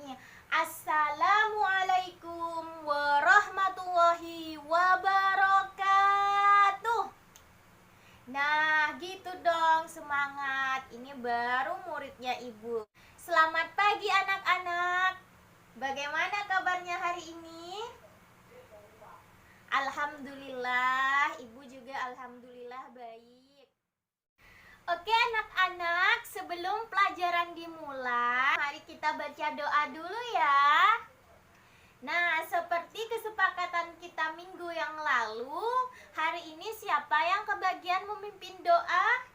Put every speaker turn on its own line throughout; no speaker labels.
kami. Assalamualaikum warahmatullahi wabarakatuh. Nah, gitu dong, semangat. Ini baru muridnya Ibu. Selamat pagi anak-anak. Bagaimana kabarnya hari ini? Alhamdulillah, Ibu juga alhamdulillah baik. Oke anak-anak, sebelum pelajaran dimulai, mari kita baca doa dulu ya. Nah, seperti kesepakatan kita minggu yang lalu, hari ini siapa yang kebagian memimpin doa?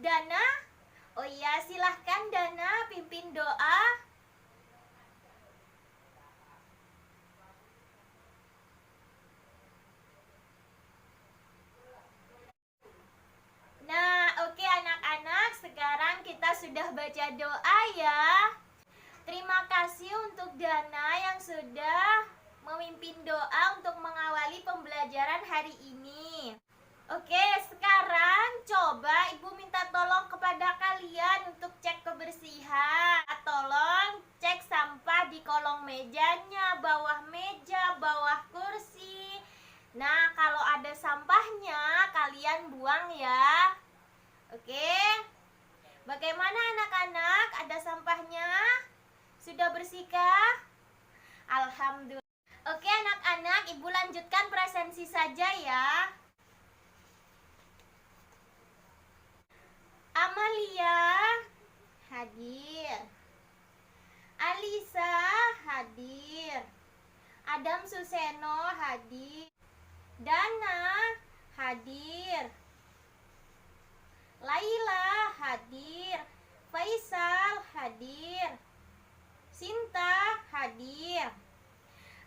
Dana? Oh iya, silahkan Dana pimpin doa. Nah, oke anak-anak, sekarang kita sudah baca doa ya. Terima kasih untuk Dana yang sudah memimpin doa untuk mengawali pembelajaran hari ini. Oke, sekarang coba Ibu minta tolong kepada kalian untuk cek kebersihan. Tolong cek sampah di kolong mejanya, bawah meja, bawah kursi. Nah, kalau ada sampahnya, kalian buang ya. Oke. Bagaimana anak-anak? Ada sampahnya? Sudah bersihkah? Alhamdulillah. Oke anak-anak, Ibu lanjutkan presensi saja ya. Amalia hadir. Alisa hadir. Adam Suseno hadir. Dana hadir. Laila hadir. Faisal hadir. Sinta hadir.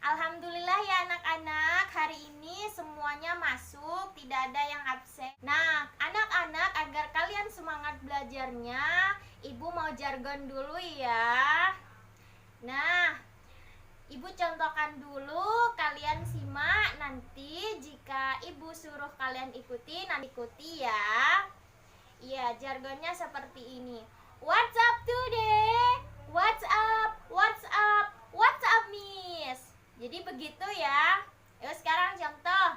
Alhamdulillah ya anak-anak, hari ini semuanya masuk, tidak ada yang absen. Nah, anak-anak, agar kalian semangat belajarnya, Ibu mau jargon dulu ya. Nah, Ibu contohkan dulu, kalian simak, nanti jika Ibu suruh kalian ikuti, nanti ikuti ya. Iya, jargonnya seperti ini. What's up today? What's up? What's up? What's up, Miss? Jadi begitu ya. Yuk sekarang contoh.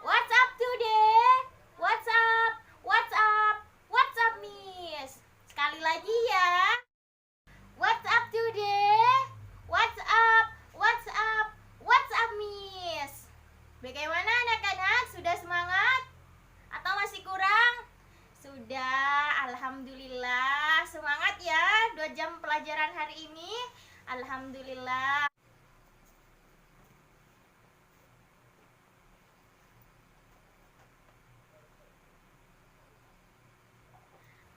What's up today? What's up? What's up? What's up, Miss? Sekali lagi ya. What's up today? What's up? What's up? What's up, Miss? Bagaimana anak-anak? Sudah semangat? Atau masih kurang? Sudah, alhamdulillah. Semangat ya 2 jam pelajaran hari ini. Alhamdulillah.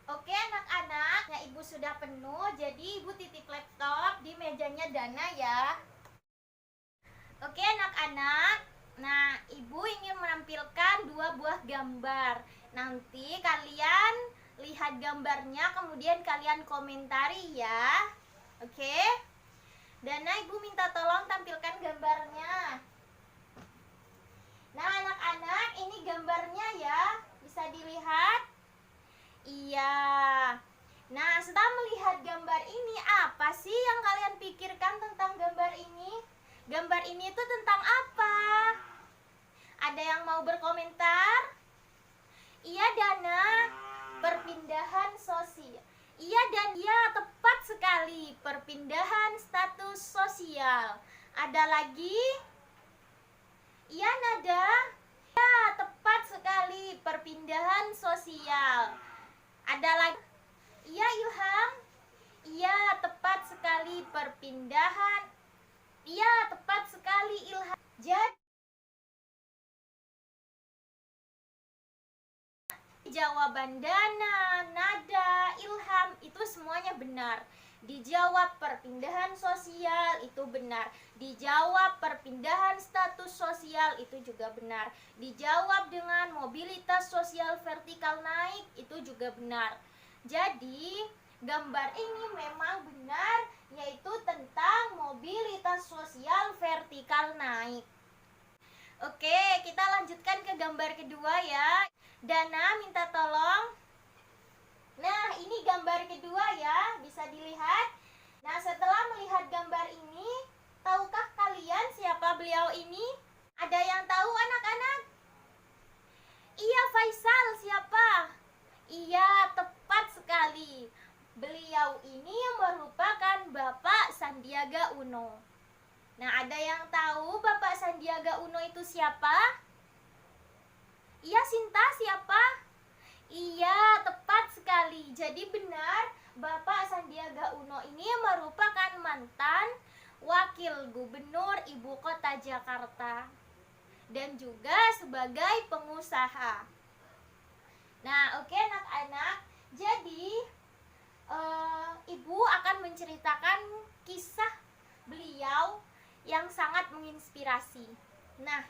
Oke anak-anak, ya Ibu sudah penuh, jadi Ibu titip laptop di mejanya Dana ya. Oke anak-anak, nah Ibu ingin menampilkan 2 buah gambar. Nanti kalian lihat gambarnya, kemudian kalian komentari ya. Oke. Dana, Ibu minta tolong tampilkan gambarnya. Nah anak-anak, ini gambarnya ya, bisa dilihat. Iya. Nah, setelah melihat gambar ini, apa sih yang kalian pikirkan tentang gambar ini? Gambar ini itu tentang apa? Ada yang mau berkomentar? Iya Dana, perpindahan sosial. Iya dan iya, tepat sekali, perpindahan status sosial. Ada lagi? Iya Nada? Ya, tepat sekali, perpindahan sosial. Ada lagi? Iya Ilham? Iya, tepat sekali, perpindahan. Iya, tepat sekali Ilham. Jadi jawaban Dana, Nada, Ilham itu semuanya benar. Dijawab perpindahan sosial itu benar. Dijawab perpindahan status sosial itu juga benar. Dijawab dengan mobilitas sosial vertikal naik itu juga benar. Jadi gambar ini memang benar, yaitu tentang mobilitas sosial vertikal naik. Oke, kita lanjutkan ke gambar kedua ya. Dana minta tolong. Nah, ini gambar kedua ya, bisa dilihat. Nah, setelah melihat gambar ini, tahukah kalian siapa beliau ini? Ada yang tahu anak-anak? Iya, Faisal. Siapa? Iya, tepat sekali. Beliau ini merupakan Bapak Sandiaga Uno. Nah, ada yang tahu Bapak Sandiaga Uno itu siapa? Iya, Sinta, siapa? Iya, tepat sekali. Jadi benar, Bapak Sandiaga Uno ini merupakan mantan Wakil Gubernur Ibu Kota Jakarta dan juga sebagai pengusaha. Nah, oke anak-anak. Jadi Ibu akan menceritakan kisah beliau yang sangat menginspirasi. Nah,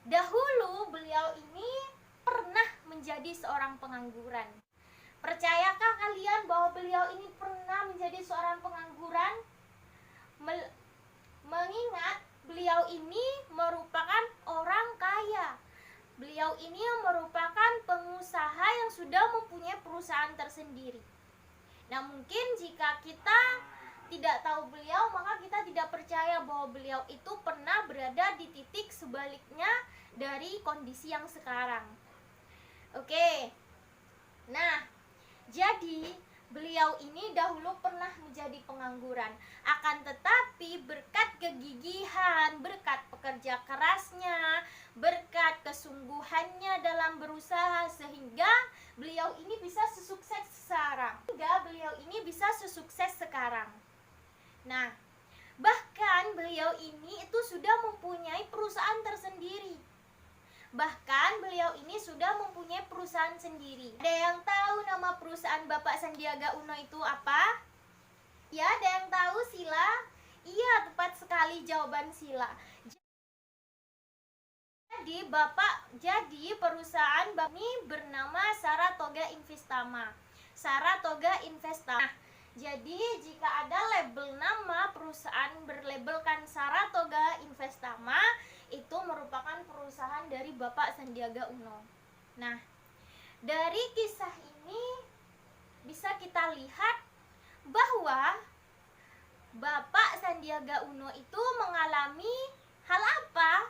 dahulu beliau ini pernah menjadi seorang pengangguran. Percayakah kalian bahwa beliau ini pernah menjadi seorang pengangguran? Mengingat beliau ini merupakan orang kaya. Beliau ini merupakan pengusaha yang sudah mempunyai perusahaan tersendiri. Nah, mungkin jika kita tidak tahu beliau, maka kita tidak percaya bahwa beliau itu pernah berada di titik sebaliknya dari kondisi yang sekarang. Oke. Nah, jadi beliau ini dahulu pernah menjadi pengangguran. Akan tetapi berkat kegigihan, berkat pekerja kerasnya, berkat kesungguhannya dalam berusaha, sehingga beliau ini bisa sesukses sekarang. Nah, bahkan beliau ini itu sudah mempunyai perusahaan tersendiri. Ada yang tahu nama perusahaan Bapak Sandiaga Uno itu apa? Ya, ada yang tahu? Sila? Iya, tepat sekali jawaban Sila. Jadi perusahaan ini bernama Saratoga Investama. Nah, jadi jika ada label nama perusahaan berlabelkan Saratoga Investama, itu merupakan perusahaan dari Bapak Sandiaga Uno. Nah, dari kisah ini bisa kita lihat bahwa Bapak Sandiaga Uno itu mengalami hal apa?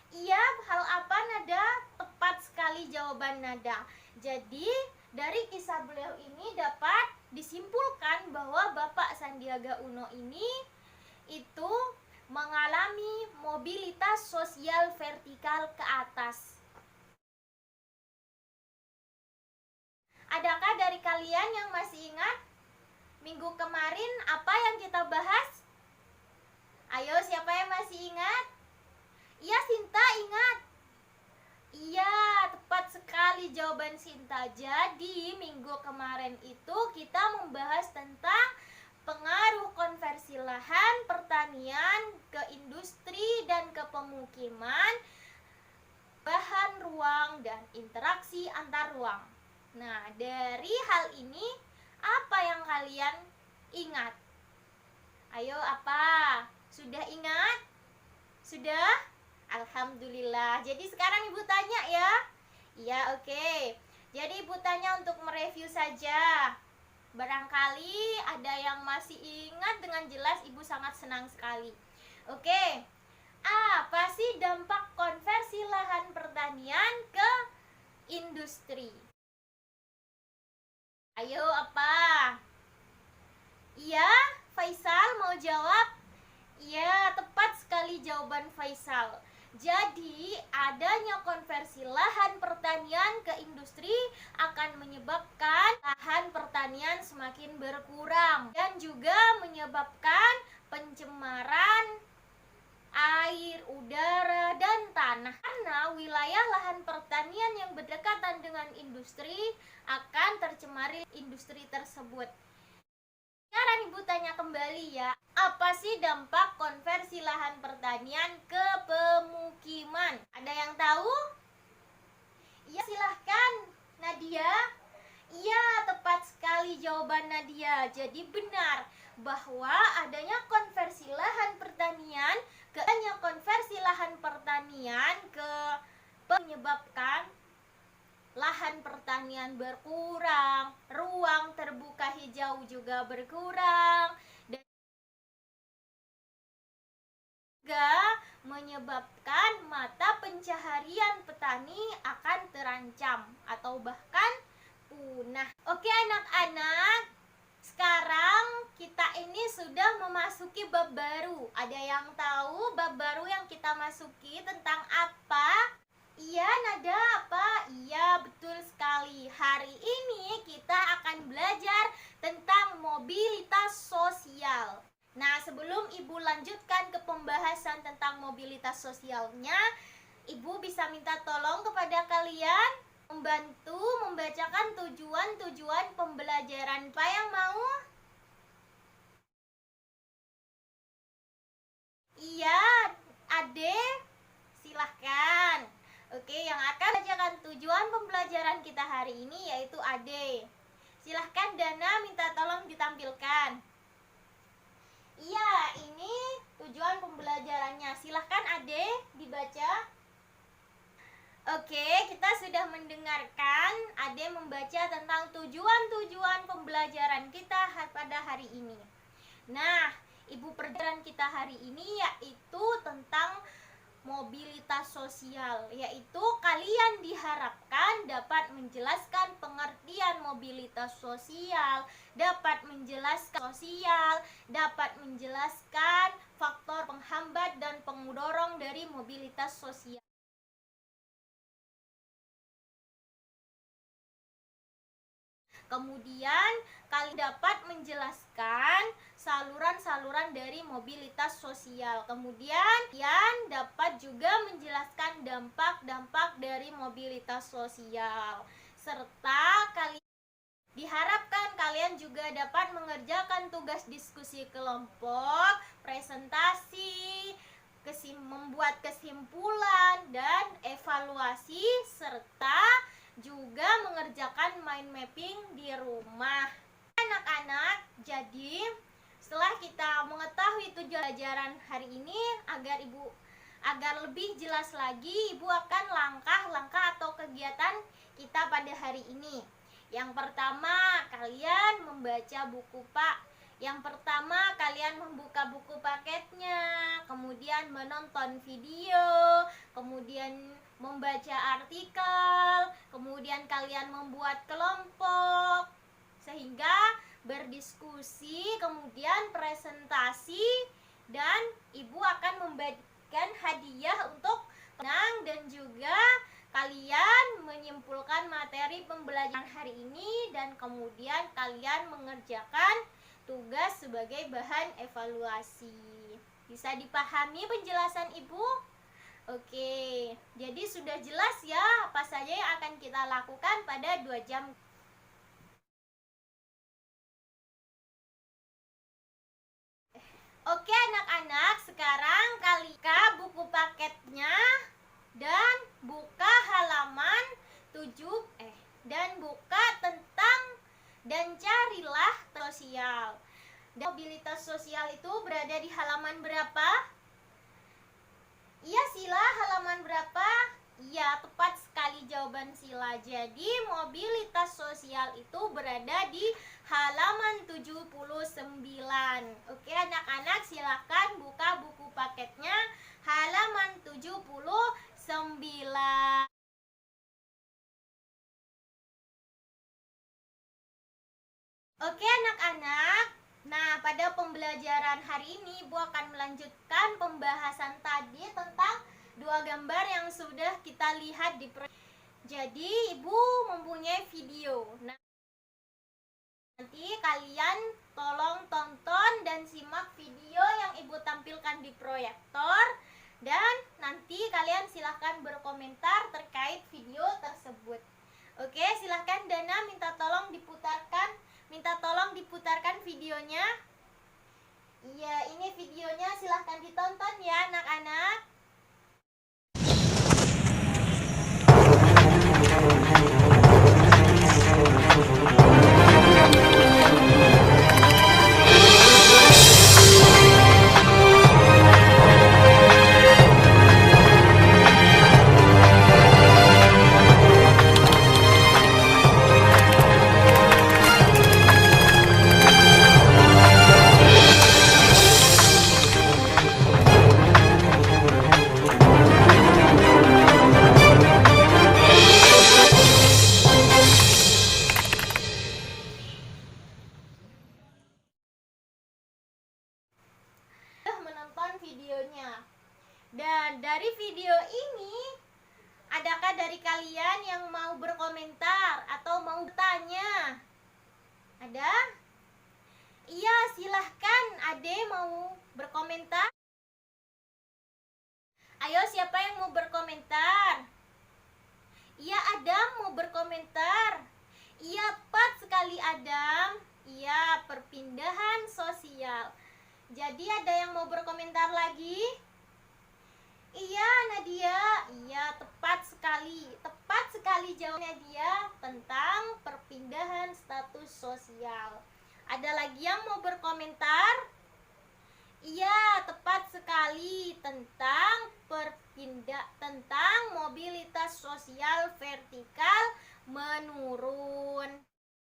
Iya, hal apa Nada? Tepat sekali jawaban Nada. Jadi, dari kisah beliau ini dapat disimpulkan bahwa Bapak Sandiaga Uno ini itu mengalami mobilitas sosial vertikal ke atas. Adakah dari kalian yang masih ingat minggu kemarin apa yang kita bahas? Ayo, siapa yang masih ingat? Iya, Sinta ingat. Iya, tepat sekali jawaban Sinta. Jadi, minggu kemarin itu kita membahas tentang pengaruh konversi lahan pertanian ke industri dan ke pemukiman, bahan ruang, dan interaksi antar ruang. Nah, dari hal ini, apa yang kalian ingat? Ayo, apa? Sudah ingat? Sudah? Alhamdulillah. Jadi sekarang Ibu tanya ya. Iya, oke. Jadi Ibu tanya untuk mereview saja. Barangkali ada yang masih ingat dengan jelas, Ibu sangat senang sekali. Oke. Apa sih dampak konversi lahan pertanian ke industri? Ayo, apa? Iya, Faisal mau jawab? Iya, tepat sekali jawaban Faisal. Jadi, adanya konversi lahan pertanian ke industri akan menyebabkan lahan pertanian semakin berkurang dan juga menyebabkan pencemaran air, udara, dan tanah. Karena wilayah lahan pertanian yang berdekatan dengan industri akan tercemari industri tersebut. Sekarang Ibu tanya kembali ya, apa sih dampak konversi lahan pertanian ke pemukiman? Ada yang tahu? Iya, silahkan Nadia. Iya, tepat sekali jawaban Nadia. Jadi benar bahwa adanya konversi lahan pertanian menyebabkan lahan pertanian berkurang, ruang terbuka hijau juga berkurang, menyebabkan mata pencaharian petani akan terancam atau bahkan punah. Oke anak-anak, sekarang kita ini sudah memasuki bab baru. Ada yang tahu bab baru yang kita masuki tentang apa? Iya, Nada, apa? Iya, betul sekali. Hari ini kita akan belajar tentang mobilitas sosial. Nah, sebelum Ibu lanjutkan ke pembahasan tentang mobilitas sosialnya, Ibu bisa minta tolong kepada kalian membantu membacakan tujuan-tujuan pembelajaran. Apa yang mau? Iya, Ade, silahkan. Oke, yang akan membacakan tujuan pembelajaran kita hari ini yaitu Ade. Silahkan Dana, minta tolong ditampilkan. Iya, ini tujuan pembelajarannya. Silahkan Ade dibaca. Oke, kita sudah mendengarkan Ade membaca tentang tujuan-tujuan pembelajaran kita pada hari ini. Nah, ibu pelajaran kita hari ini yaitu tentang mobilitas sosial, yaitu kalian diharapkan dapat menjelaskan pengertian mobilitas sosial, dapat menjelaskan faktor penghambat dan pendorong dari mobilitas sosial. Kemudian kalian dapat menjelaskan saluran-saluran dari mobilitas sosial. Kemudian kalian dapat juga menjelaskan dampak-dampak dari mobilitas sosial. Serta diharapkan kalian juga dapat mengerjakan tugas diskusi kelompok, presentasi, membuat kesimpulan dan evaluasi, serta juga mengerjakan mind mapping di rumah. Anak-anak, jadi setelah kita mengetahui tujuan pelajaran hari ini, agar lebih jelas lagi, Ibu akan langkah-langkah atau kegiatan kita pada hari ini. Yang pertama, kalian membaca buku Yang pertama, kalian membuka buku paketnya, kemudian menonton video, kemudian membaca artikel, kemudian kalian membuat kelompok, sehingga berdiskusi, kemudian presentasi, dan Ibu akan membagikan hadiah untuk pemenang, dan juga kalian menyimpulkan materi pembelajaran hari ini, dan kemudian kalian mengerjakan tugas sebagai bahan evaluasi. Bisa dipahami penjelasan Ibu? Oke, jadi sudah jelas ya apa saja yang akan kita lakukan pada 2 jam. Oke anak-anak, sekarang kalian buka buku paketnya dan buka halaman 7 dan buka tentang dan carilah sosial. Dan mobilitas sosial itu berada di halaman berapa? Iya Sila, halaman berapa? Iya, tepat sekali jawaban Sila. Jadi mobilitas sosial itu berada di halaman 79. Oke anak-anak, silakan buka buku paketnya halaman 79. Oke anak-anak, nah pada pembelajaran hari ini Ibu akan melanjutkan pembahasan tadi tentang 2 gambar yang sudah kita lihat di proyek. Jadi Ibu mempunyai video. Nah, nanti kalian tolong tonton dan simak video yang Ibu tampilkan di proyektor. Dan nanti kalian silahkan berkomentar terkait video tersebut. Oke, silahkan Dana minta tolong diputarkan videonya. Iya, ini videonya, silahkan ditonton ya anak-anak. Dan dari video ini, adakah dari kalian yang mau berkomentar atau mau bertanya? Ada? Iya, silahkan. Ade mau berkomentar? Ayo, siapa yang mau berkomentar? Iya, Adam mau berkomentar. Iya, tepat sekali Adam. Iya, perpindahan sosial. Jadi ada yang mau berkomentar lagi? Iya, Nadia. Iya, tepat sekali. Tepat sekali jawab Nadia tentang perpindahan status sosial. Ada lagi yang mau berkomentar? Iya, tepat sekali tentang tentang mobilitas sosial vertikal menurun.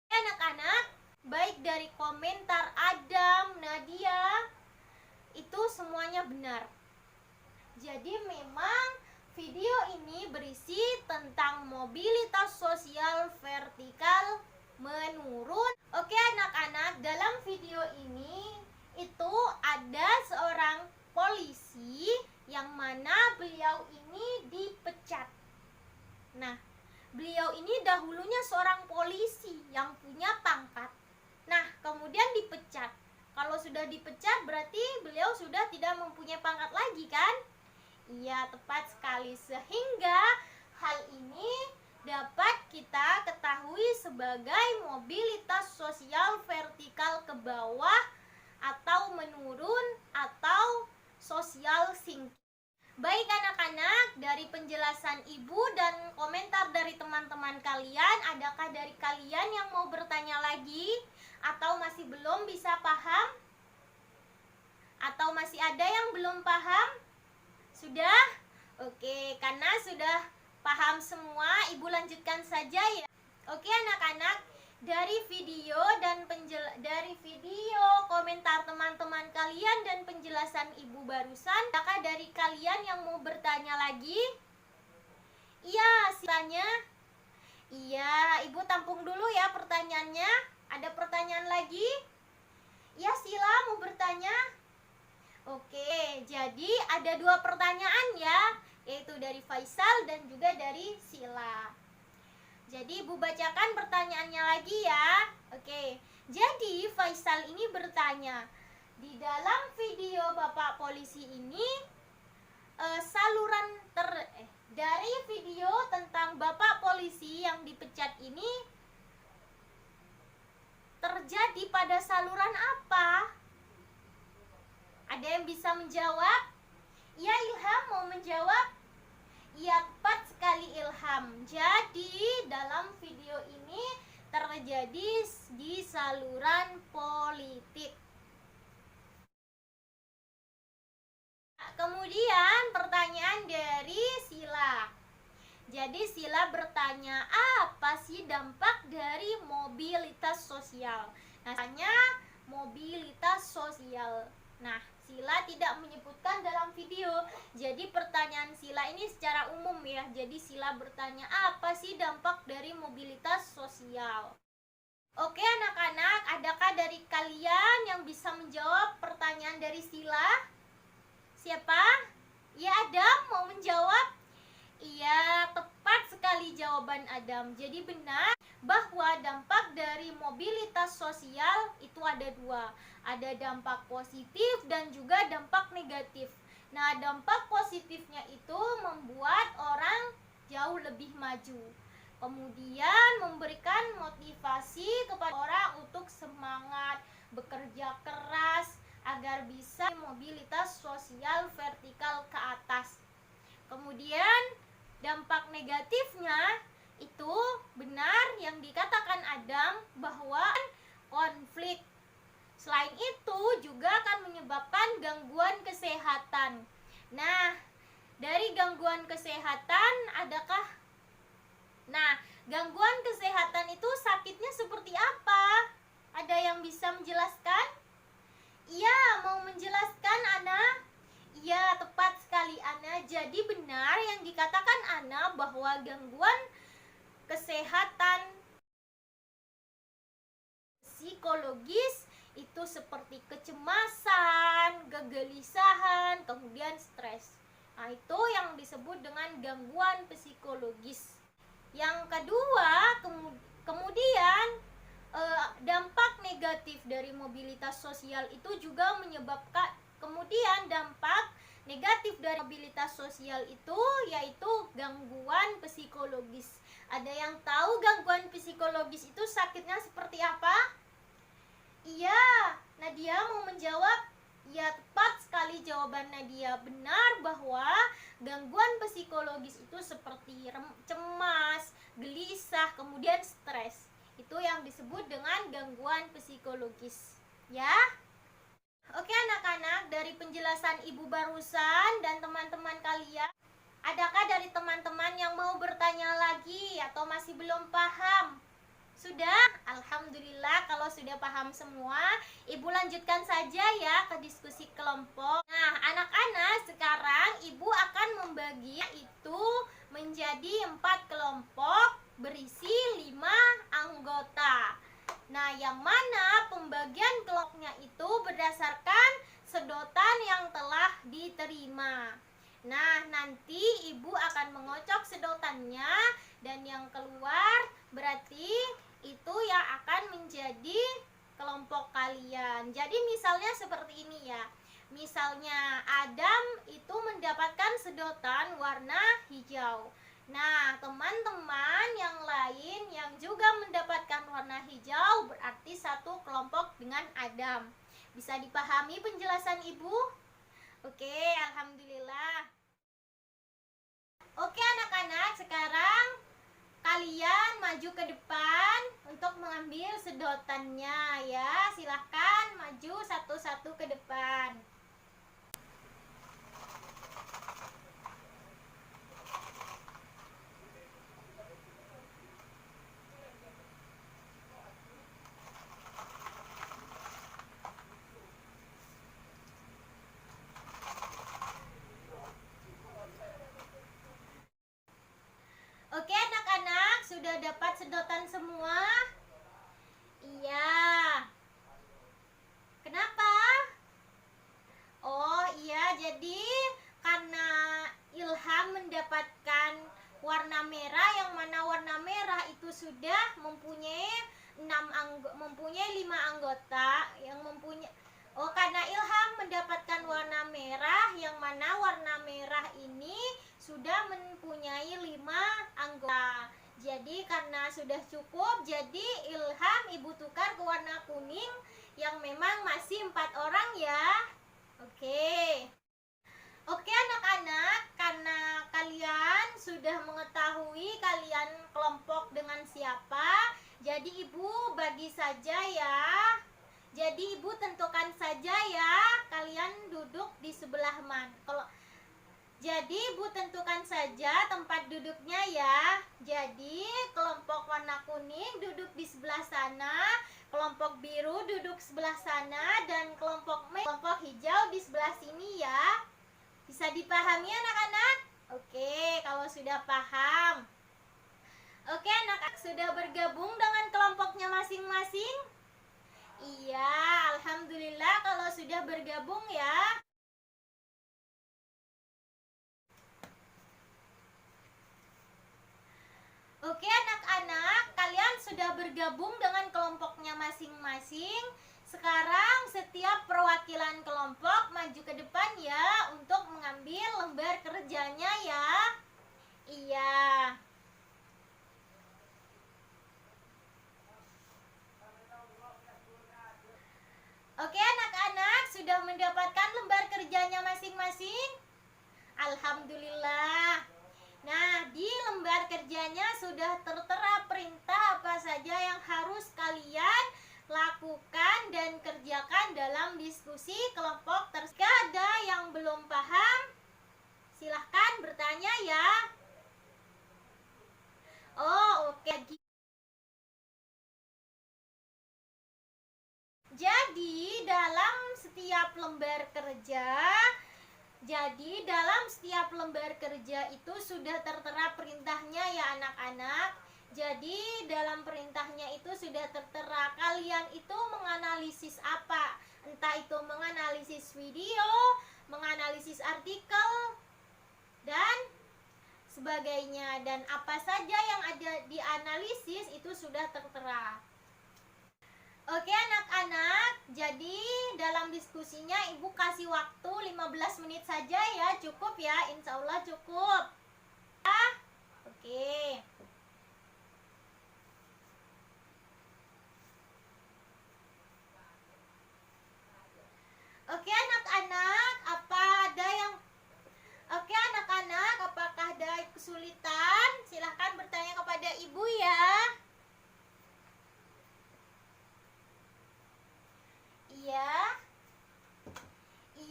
Anak-anak, baik dari komentar Adam, Nadia, itu semuanya benar. Jadi memang video ini berisi tentang mobilitas sosial vertikal menurun. Oke anak-anak, dalam video ini itu ada seorang polisi yang mana beliau ini dipecat. Nah, beliau ini dahulunya seorang polisi yang punya pangkat. Nah, kemudian dipecat. Kalau sudah dipecat berarti beliau sudah tidak mempunyai pangkat lagi kan? Iya, tepat sekali. Sehingga hal ini dapat kita ketahui sebagai mobilitas sosial vertikal ke bawah atau menurun atau social sinking. Baik anak-anak, dari penjelasan ibu dan komentar dari teman-teman kalian, adakah dari kalian yang mau bertanya lagi? Atau masih belum bisa paham? Atau masih ada yang belum paham? Sudah? Oke, karena sudah paham semua, ibu lanjutkan saja ya. Oke anak-anak, dari video komentar teman-teman kalian dan penjelasan ibu barusan, apakah dari kalian yang mau bertanya lagi? Iya, silanya. Iya, ibu tampung dulu ya pertanyaannya. Ada pertanyaan lagi? Ya, Sila mau bertanya? Oke, jadi ada 2 pertanyaan ya, yaitu dari Faisal dan juga dari Sila. Jadi ibu bacakan pertanyaannya lagi ya. Oke, jadi Faisal ini bertanya, di dalam video Bapak Polisi ini dari video tentang Bapak Polisi yang dipecat ini terjadi pada saluran apa? Ada yang bisa menjawab? Ya, Ilham mau menjawab? Ya, tepat sekali Ilham. Jadi dalam video ini terjadi di saluran politik. Kemudian pertanyaan dari Sila. Jadi Sila bertanya, apa sih dampak dari mobilitas sosial? Nah, tanya mobilitas sosial. Nah, Sila tidak menyebutkan dalam video. Jadi pertanyaan Sila ini secara umum ya. Jadi Sila bertanya, apa sih dampak dari mobilitas sosial? Oke anak-anak, adakah dari kalian yang bisa menjawab pertanyaan dari Sila? Siapa? Ya, Adam mau menjawab? Iya, tepat sekali jawaban Adam. Jadi benar bahwa dampak dari mobilitas sosial itu ada 2. Ada dampak positif dan juga dampak negatif. Nah, dampak positifnya itu membuat orang jauh lebih maju. Kemudian memberikan motivasi kepada orang untuk semangat, bekerja keras agar bisa mobilitas sosial vertikal ke atas. Kemudian dampak negatifnya itu benar yang dikatakan Adam bahwa konflik. Selain itu juga akan menyebabkan gangguan kesehatan. Nah, dari gangguan kesehatan adakah? Nah, gangguan kesehatan itu sakitnya seperti apa? Ada yang bisa menjelaskan? Iya, mau menjelaskan Ana? Iya, tepat sekali Ana. Jadi benar yang dikatakan Ana bahwa gangguan kesehatan psikologis itu seperti kecemasan, kegelisahan, kemudian stres. Nah, itu yang disebut dengan gangguan psikologis. Yang kedua, kemudian dampak negatif dari mobilitas sosial itu juga menyebabkan, kemudian dampak negatif dari mobilitas sosial itu yaitu gangguan psikologis. Ada yang tahu gangguan psikologis itu sakitnya seperti apa? Iya, Nadia mau menjawab. Ya, tepat sekali jawaban Nadia. Benar bahwa gangguan psikologis itu seperti cemas, gelisah, kemudian stres. Itu yang disebut dengan gangguan psikologis. Ya. Oke anak-anak, dari penjelasan ibu barusan dan teman-teman kalian, adakah dari teman-teman yang mau bertanya lagi atau masih belum paham? Sudah? Alhamdulillah kalau sudah paham semua. Ibu lanjutkan saja ya ke diskusi kelompok. Nah anak-anak, sekarang ibu akan membagi itu menjadi 4 kelompok berisi 5 anggota. Nah yang mana pembagian kelompoknya itu berdasarkan sedotan yang telah diterima. Nah nanti ibu akan mengocok sedotannya dan yang keluar berarti itu yang akan menjadi kelompok kalian. Jadi misalnya seperti ini ya. Misalnya Adam itu mendapatkan sedotan warna hijau. Nah, teman-teman yang lain yang juga mendapatkan warna hijau berarti satu kelompok dengan Adam. Bisa dipahami penjelasan Ibu? Oke, alhamdulillah. Oke anak-anak, sekarang kalian maju ke depan untuk mengambil sedotannya ya. Silahkan maju satu-satu ke depan. Oke anak-anak, sudah dapat sedotan semua? Iya. Kenapa? Oh iya, jadi karena Ilham mendapatkan warna merah, yang mana warna merah itu sudah mempunyai 5 anggota yang mempunyai. Oh, karena Ilham mendapatkan warna merah, yang mana warna merah ini sudah mempunyai 5 anggota. Jadi karena sudah cukup, jadi Ilham ibu tukar ke warna kuning yang memang masih 4 orang ya. Oke. Oke anak-anak, karena kalian sudah mengetahui kalian kelompok dengan siapa, jadi ibu bagi saja ya. Jadi ibu tentukan saja ya, kalian duduk di sebelah mana. Jadi ibu tentukan saja tempat duduknya ya. Jadi kelompok warna kuning duduk di sebelah sana, kelompok biru duduk sebelah sana, dan kelompok hijau di sebelah sini ya. Bisa dipahami anak-anak? Oke, kalau sudah paham. Oke anak-anak, sudah bergabung dengan kelompoknya masing-masing? Iya, alhamdulillah kalau sudah bergabung ya. Oke anak-anak, kalian sudah bergabung dengan kelompoknya masing-masing. Sekarang setiap perwakilan kelompok maju ke depan ya untuk mengambil lembar kerjanya ya. Iya. Oke anak-anak, sudah mendapatkan lembar kerjanya masing-masing? Alhamdulillah. Nah, di lembar kerjanya sudah tertera perintah apa saja yang harus kalian lakukan dan kerjakan dalam diskusi kelompok tersebut. Jika ada yang belum paham, silahkan bertanya ya. Oh, oke. Jadi, dalam setiap lembar kerja itu sudah tertera perintahnya ya anak-anak. Jadi dalam perintahnya itu sudah tertera kalian itu menganalisis apa. Entah itu menganalisis video, menganalisis artikel, dan sebagainya, dan apa saja yang ada di analisis itu sudah tertera. Oke anak-anak, jadi dalam diskusinya Ibu kasih waktu 15 menit saja ya, cukup ya, insya Allah cukup. Oke. Oke anak-anak, apakah ada kesulitan? Silahkan bertanya kepada Ibu ya.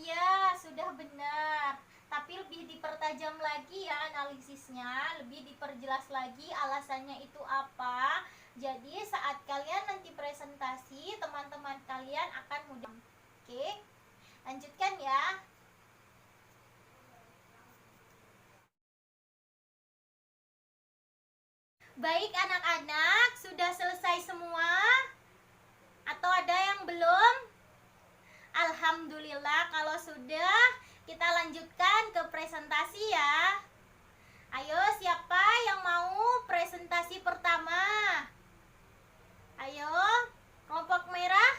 Iya, sudah benar. Tapi lebih dipertajam lagi ya analisisnya, lebih diperjelas lagi alasannya itu apa. Jadi saat kalian nanti presentasi, teman-teman kalian akan mudah. Oke, lanjutkan ya. Baik anak-anak, sudah selesai semua? Atau ada yang belum? Alhamdulillah kalau sudah, kita lanjutkan ke presentasi ya. Ayo, siapa yang mau presentasi pertama? Ayo, kelompok merah?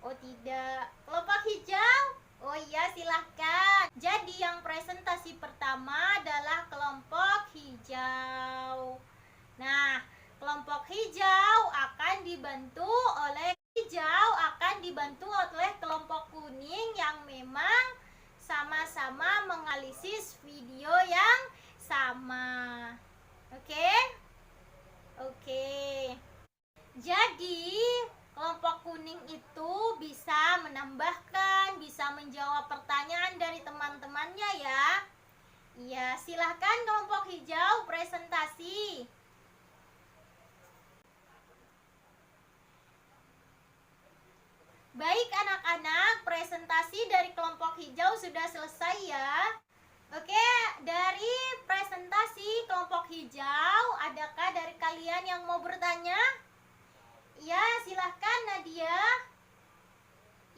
Oh tidak. Kelompok hijau? Oh iya, silahkan. Jadi yang presentasi pertama adalah kelompok hijau. Nah, kelompok hijau akan dibantu oleh kelompok kuning yang memang sama-sama menganalisis video yang sama. Oke? Oke. Jadi, kelompok kuning itu bisa menambahkan, bisa menjawab pertanyaan dari teman-temannya ya. Iya, silahkan kelompok hijau presentasi. Baik anak-anak, presentasi dari kelompok hijau sudah selesai ya. Oke, dari presentasi kelompok hijau, adakah dari kalian yang mau bertanya? Ya, silahkan Nadia.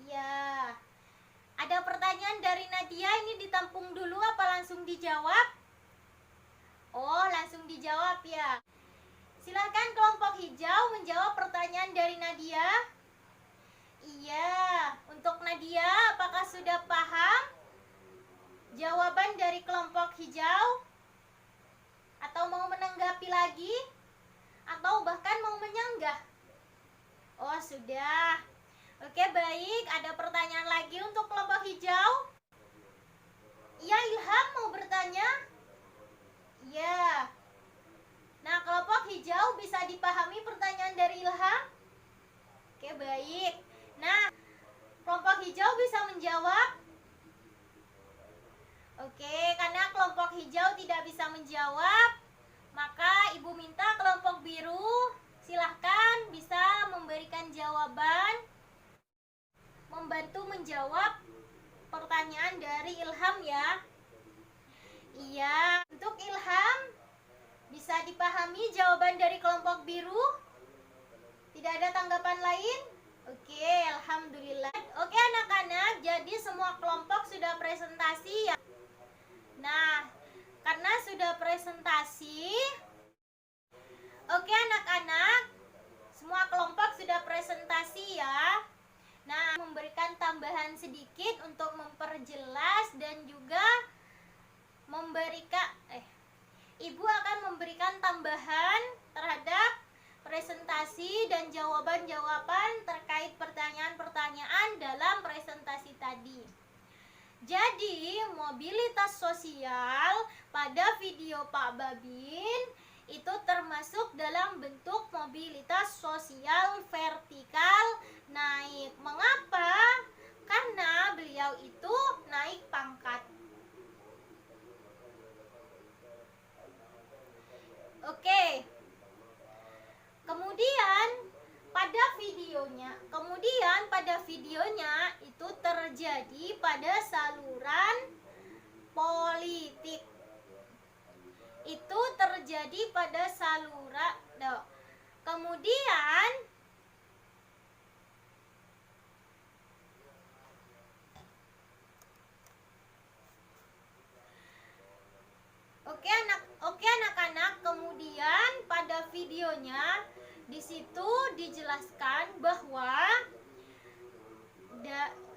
Ya, ada pertanyaan dari Nadia, ini ditampung dulu apa langsung dijawab? Oh, langsung dijawab ya. Silahkan kelompok hijau menjawab pertanyaan dari Nadia. Iya, untuk Nadia, apakah sudah paham jawaban dari kelompok hijau? Atau mau menanggapi lagi? Atau bahkan mau menyanggah? Oh, sudah. Oke, baik. Ada pertanyaan lagi untuk kelompok hijau? Iya, Ilham mau bertanya? Iya. Nah, kelompok hijau bisa dipahami pertanyaan dari Ilham? Oke, baik. Nah, kelompok hijau bisa menjawab? Oke, karena kelompok hijau tidak bisa menjawab, maka Ibu minta kelompok biru silahkan bisa memberikan jawaban, membantu menjawab pertanyaan dari Ilham ya. Iya, untuk Ilham bisa dipahami jawaban dari kelompok biru? Tidak ada tanggapan lain? Oke, alhamdulillah. Oke anak-anak, jadi semua kelompok sudah presentasi ya. Nah, karena sudah presentasi, oke anak-anak, semua kelompok sudah presentasi ya. Nah, memberikan tambahan sedikit untuk memperjelas dan juga Ibu akan memberikan tambahan terhadap presentasi dan jawaban-jawaban terkait pertanyaan-pertanyaan dalam presentasi tadi. Jadi, mobilitas sosial pada video Pak Babin itu termasuk dalam bentuk mobilitas sosial vertikal naik. Mengapa? Karena beliau itu naik pangkat. Oke. Kemudian pada videonya itu terjadi pada saluran politik. Itu terjadi pada saluran. Kemudian videonya. Di situ dijelaskan bahwa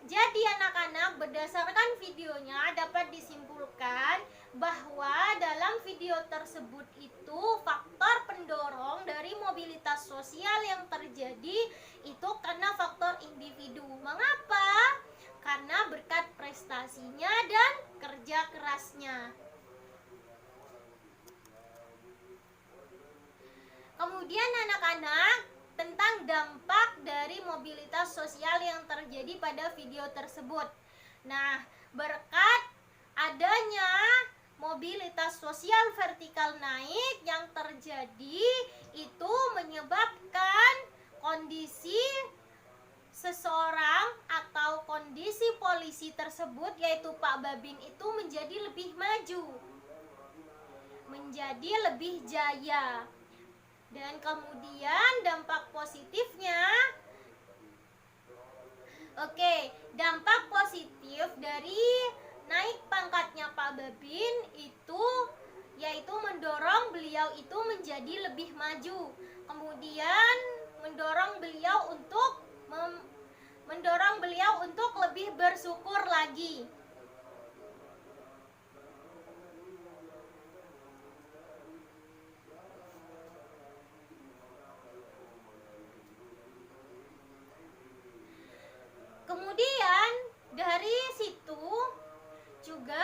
jadi anak-anak, berdasarkan videonya dapat disimpulkan bahwa dalam video tersebut itu faktor pendorong dari mobilitas sosial yang terjadi itu karena faktor individu. Mengapa? Karena berkat prestasinya dan kerja kerasnya. Kemudian anak-anak, tentang dampak dari mobilitas sosial yang terjadi pada video tersebut. Nah, berkat adanya mobilitas sosial vertikal naik yang terjadi itu menyebabkan kondisi seseorang atau kondisi polisi tersebut, yaitu Pak Babin, itu menjadi lebih maju, menjadi lebih jaya. Dan kemudian dampak positifnya, dampak positif dari naik pangkatnya Pak Babin itu yaitu mendorong beliau itu menjadi lebih maju. Kemudian mendorong beliau untuk lebih bersyukur lagi. Kemudian dari situ juga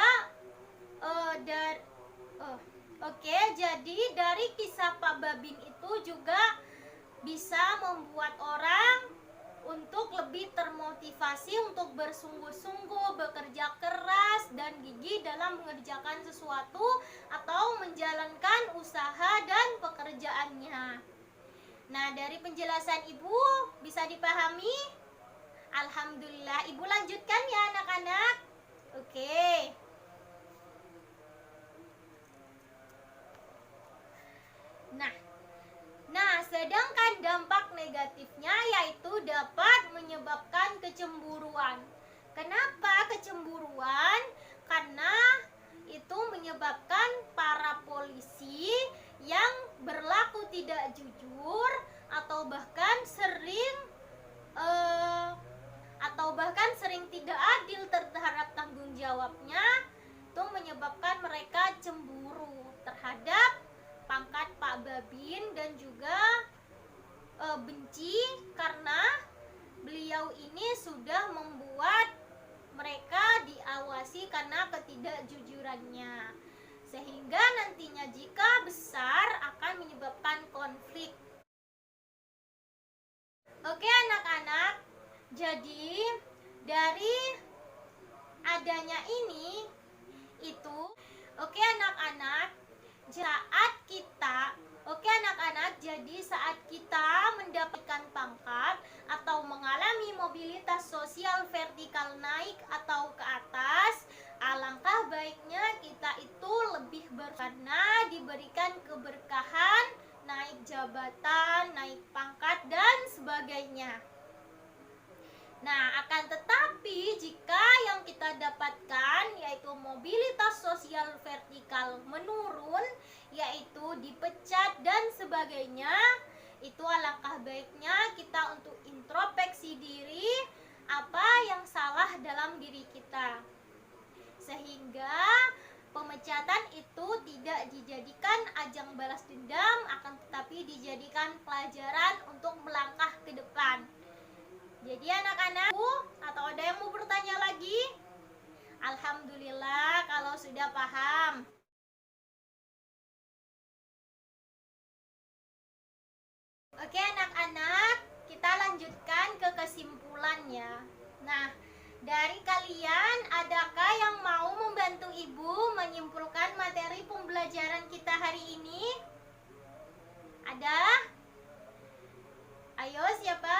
jadi dari kisah Pak Babin itu juga bisa membuat orang untuk lebih termotivasi untuk bersungguh-sungguh, bekerja keras dan gigih dalam mengerjakan sesuatu atau menjalankan usaha dan pekerjaannya. Nah, dari penjelasan Ibu bisa dipahami? Alhamdulillah. Ibu lanjutkan ya anak-anak. Oke. Nah, sedangkan dampak negatifnya yaitu dapat menyebabkan kecemburuan. Kenapa kecemburuan? Karena itu menyebabkan para polisi yang berlaku tidak jujur atau bahkan sering tidak adil terhadap tanggung jawabnya, itu menyebabkan mereka cemburu terhadap pangkat Pak Babin dan juga benci karena beliau ini sudah membuat mereka diawasi karena ketidakjujurannya, sehingga nantinya jika besar akan menyebabkan konflik. Oke anak-anak, jadi dari adanya ini itu anak-anak, jadi saat kita mendapatkan pangkat atau mengalami mobilitas sosial vertikal naik atau ke atas, alangkah baiknya kita itu lebih karena diberikan keberkahan, naik jabatan, naik pangkat dan sebagainya. Nah, akan tetapi jika yang kita dapatkan yaitu mobilitas sosial vertikal menurun, yaitu dipecat dan sebagainya, itu alangkah baiknya kita untuk introspeksi diri apa yang salah dalam diri kita, sehingga pemecatan itu tidak dijadikan ajang balas dendam, akan tetapi dijadikan pelajaran untuk melangkah ke depan. Jadi anak-anak, atau ada yang mau bertanya lagi? Alhamdulillah kalau sudah paham. Oke anak-anak, kita lanjutkan ke kesimpulannya. Nah, dari kalian adakah yang mau membantu Ibu menyimpulkan materi pembelajaran kita hari ini? Ada? Ayo siapa?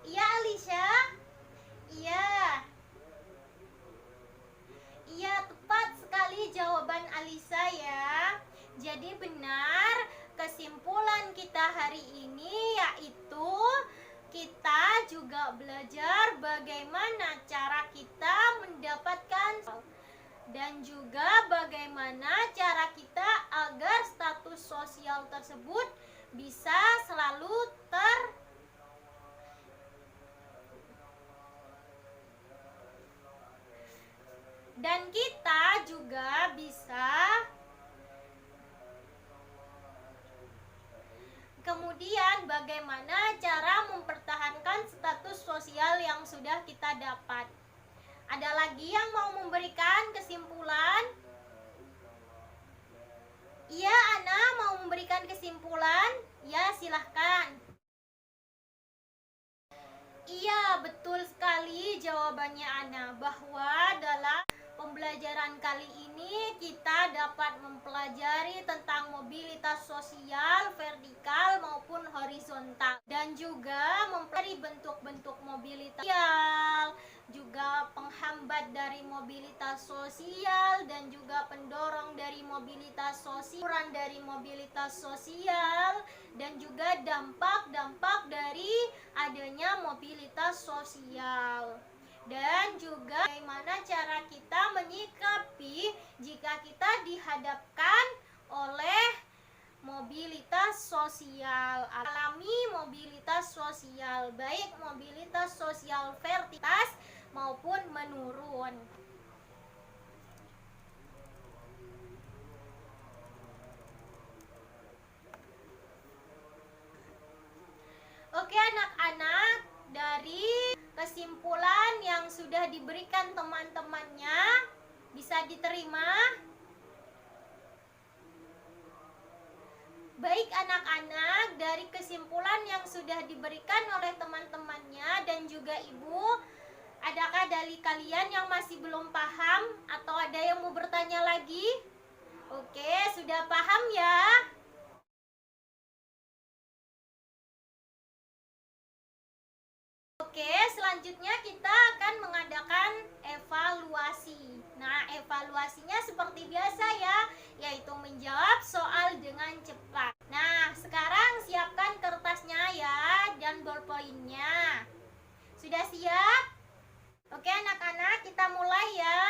Iya Alisha? Iya. Iya, tepat sekali jawaban Alisa ya. Jadi benar, kesimpulan kita hari ini yaitu kita juga belajar bagaimana cara kita mendapatkan dan juga bagaimana cara kita agar status sosial tersebut bisa selalu dan kita juga bisa kemudian bagaimana cara mempertahankan status sosial yang sudah kita dapat. Ada lagi yang mau memberikan kesimpulan? Iya, Ana mau memberikan kesimpulan? Ya, silahkan. Iya, betul sekali jawabannya Ana, bahwa dalam pembelajaran kali ini kita dapat mempelajari tentang mobilitas sosial vertikal maupun horizontal, dan juga mempelajari bentuk-bentuk mobilitas sosial, juga penghambat dari mobilitas sosial, dan juga pendorong dari mobilitas sosial, dari mobilitas sosial, dan juga dampak-dampak dari adanya mobilitas sosial. Dan juga bagaimana cara kita menyikapi jika kita dihadapkan oleh mobilitas sosial, alami mobilitas sosial, baik mobilitas sosial vertikal maupun menurun. Oke anak-anak, dari kesimpulan yang sudah diberikan teman-temannya bisa diterima? Baik anak-anak, dari kesimpulan yang sudah diberikan oleh teman-temannya dan juga ibu, adakah dari kalian yang masih belum paham atau ada yang mau bertanya lagi? Oke, sudah paham ya? Oke, selanjutnya kita akan mengadakan evaluasi. Nah, evaluasinya seperti biasa ya, yaitu menjawab soal dengan cepat. Nah, sekarang siapkan kertasnya ya dan ballpointnya. Sudah siap? Oke anak-anak, kita mulai ya.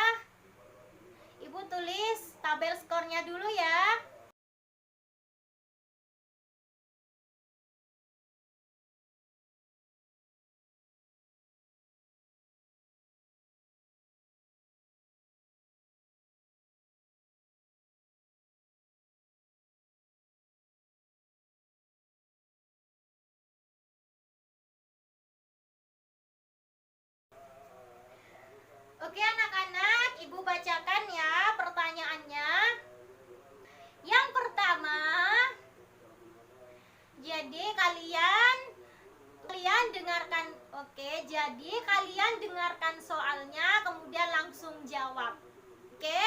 Ibu tulis tabel skornya dulu ya. Oke anak-anak, ibu bacakan ya pertanyaannya. Yang pertama, jadi kalian dengarkan. Oke, jadi kalian dengarkan soalnya kemudian langsung jawab. Oke,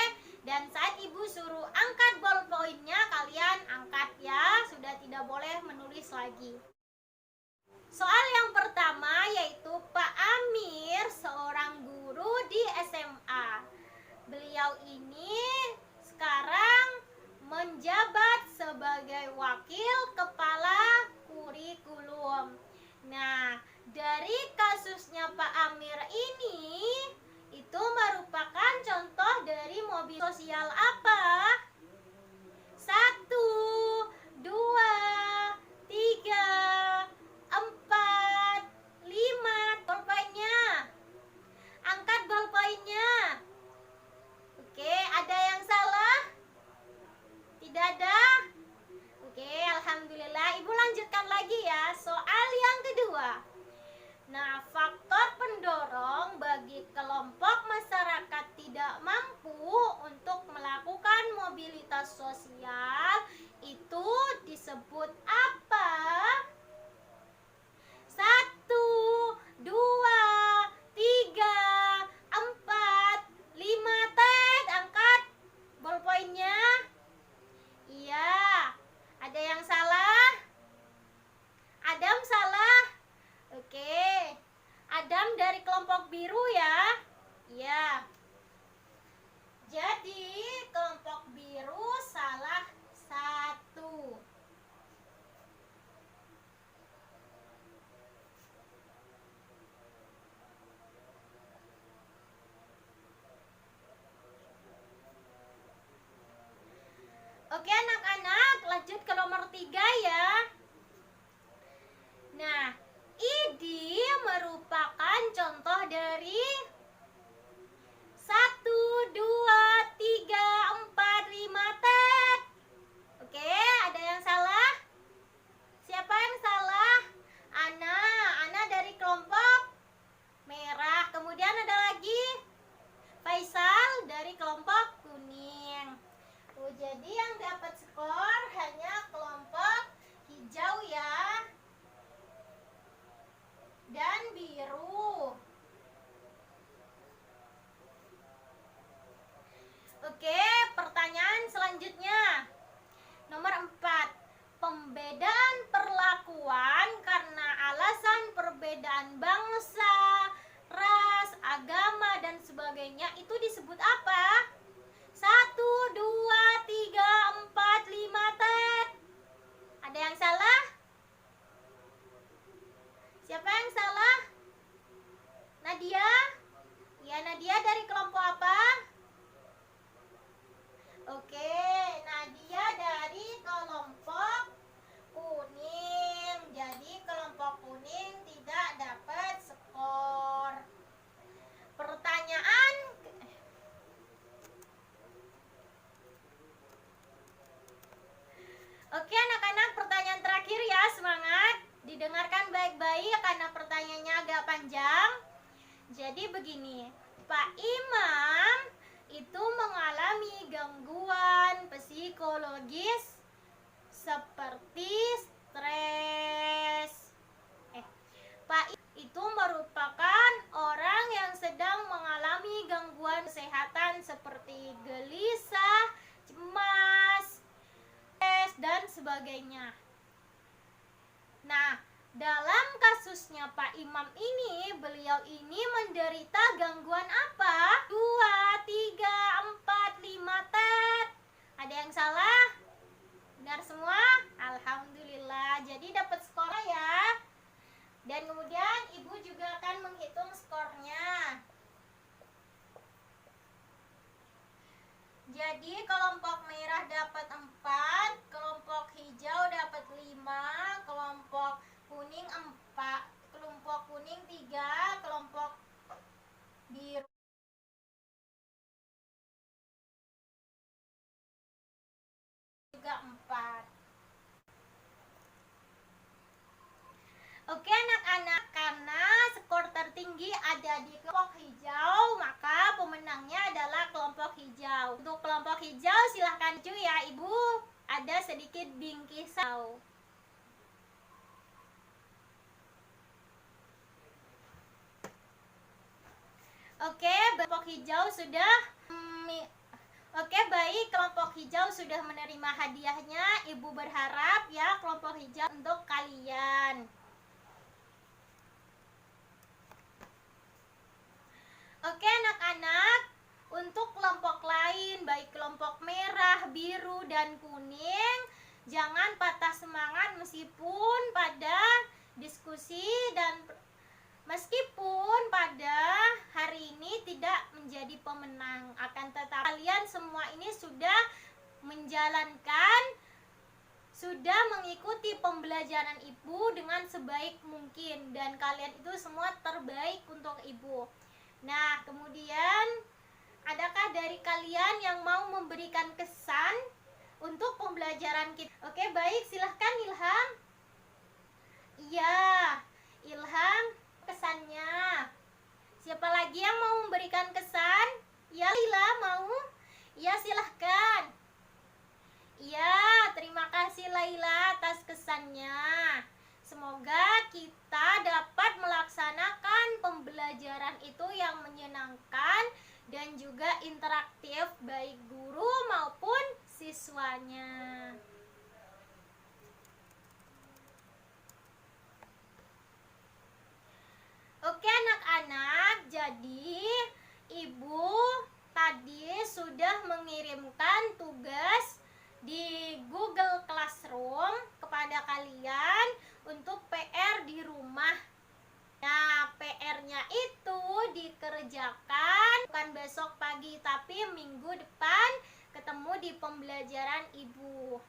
dan saat ibu suruh angkat ballpointnya, kalian angkat ya, sudah tidak boleh menulis lagi. Soal yang pertama yaitu Pak Amir, seorang guru di SMA. Beliau ini sekarang menjabat sebagai wakil kepala kurikulum. Nah, dari kasusnya Pak Amir ini, itu merupakan contoh dari mobil sosial apa? 1, 2, 3, 4, 5. Ballpointnya. Angkat ballpointnya. Oke, Jadi yang dapat skor hanya kelompok hijau ya, dan biru. Oke, pertanyaan selanjutnya. Nomor 4. Pembedaan perlakuan karena alasan perbedaan bangsa, ras, agama, dan sebagainya itu disebut apa? 1, 2, 3, 4, 5, tet. Ada yang salah? Siapa yang salah? Nadia? Ya, Nadia dari kelompok apa? Oke, Nadia dari kelompok kuning. Jadi kelompok kuning tidak dapat skor. Pertanyaan Oke anak-anak, pertanyaan terakhir ya, semangat. Didengarkan baik-baik karena pertanyaannya agak panjang. Jadi begini, Pak Imam itu mengalami gangguan psikologis seperti stres. Pak itu merupakan orang yang sedang mengalami gangguan kesehatan seperti gelisah, cemas, stres, dan sebagainya. Nah, dalam kasusnya Pak Imam ini, beliau ini menderita gangguan apa? 2, 3, 4, 5, tet. Ada yang salah? Benar semua? Alhamdulillah. Jadi dapat skor ya. Dan kemudian ibu juga akan menghitung skornya. Jadi kelompok merah dapat 4, kelompok hijau dapat 5, kelompok kuning 4, kelompok kuning 3, kelompok biru juga 4. Oke anak-anak, karena skor tertinggi ada di kelompok hijau, maka pemenangnya adalah kelompok hijau. Untuk kelompok hijau silahkan cuy ya, ibu ada sedikit bingkisan. Oke, kelompok hijau sudah Oke, baik, kelompok hijau sudah menerima hadiahnya. Ibu berharap ya kelompok hijau untuk kalian. Oke anak-anak, untuk kelompok lain baik kelompok merah, biru, dan kuning, jangan patah semangat meskipun pada diskusi dan meskipun pada hari ini tidak menjadi pemenang, akan tetapi kalian semua ini sudah menjalankan, sudah mengikuti pembelajaran ibu dengan sebaik mungkin, dan kalian itu semua terbaik untuk ibu. Nah, kemudian adakah dari kalian yang mau memberikan kesan untuk pembelajaran kita? Oke, baik, silahkan Ilham. Iya, Ilham, kesannya. Siapa lagi yang mau memberikan kesan? Ya, Lila mau? Ya, silahkan. Iya, terima kasih Laila atas kesannya. Semoga kita dapat melaksanakan pembelajaran itu yang menyenangkan dan juga interaktif baik guru maupun siswanya. Oke anak-anak, jadi ibu tadi sudah mengirimkan tugas di Google Classroom kepada kalian untuk PR di rumah. Nah, PR-nya itu dikerjakan bukan besok pagi tapi minggu depan ketemu di pembelajaran ibu.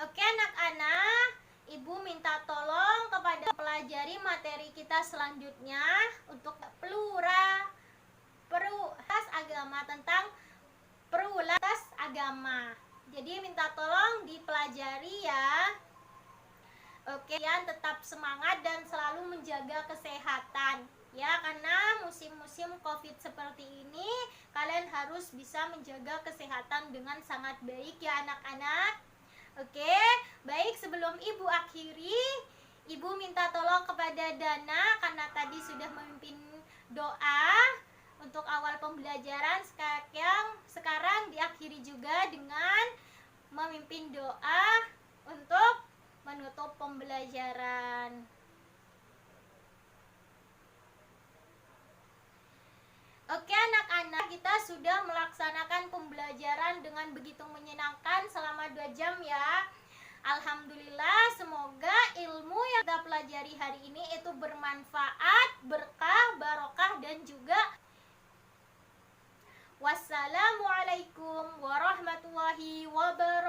Oke anak-anak, Ibu minta tolong kepada pelajari materi kita selanjutnya untuk perluas agama, tentang perluas agama. Jadi minta tolong dipelajari ya. Oke, kalian tetap semangat dan selalu menjaga kesehatan ya, karena musim-musim COVID seperti ini kalian harus bisa menjaga kesehatan dengan sangat baik ya anak-anak. Oke, baik, sebelum Ibu akhiri, Ibu minta tolong kepada Dana karena tadi sudah memimpin doa untuk awal pembelajaran. Sekarang diakhiri juga dengan memimpin doa untuk menutup pembelajaran. Oke anak-anak, kita sudah melaksanakan pembelajaran dengan begitu menyenangkan selama 2 jam ya. Alhamdulillah, semoga ilmu yang kita pelajari hari ini itu bermanfaat, berkah, barokah, dan juga wassalamualaikum warahmatullahi wabarakatuh.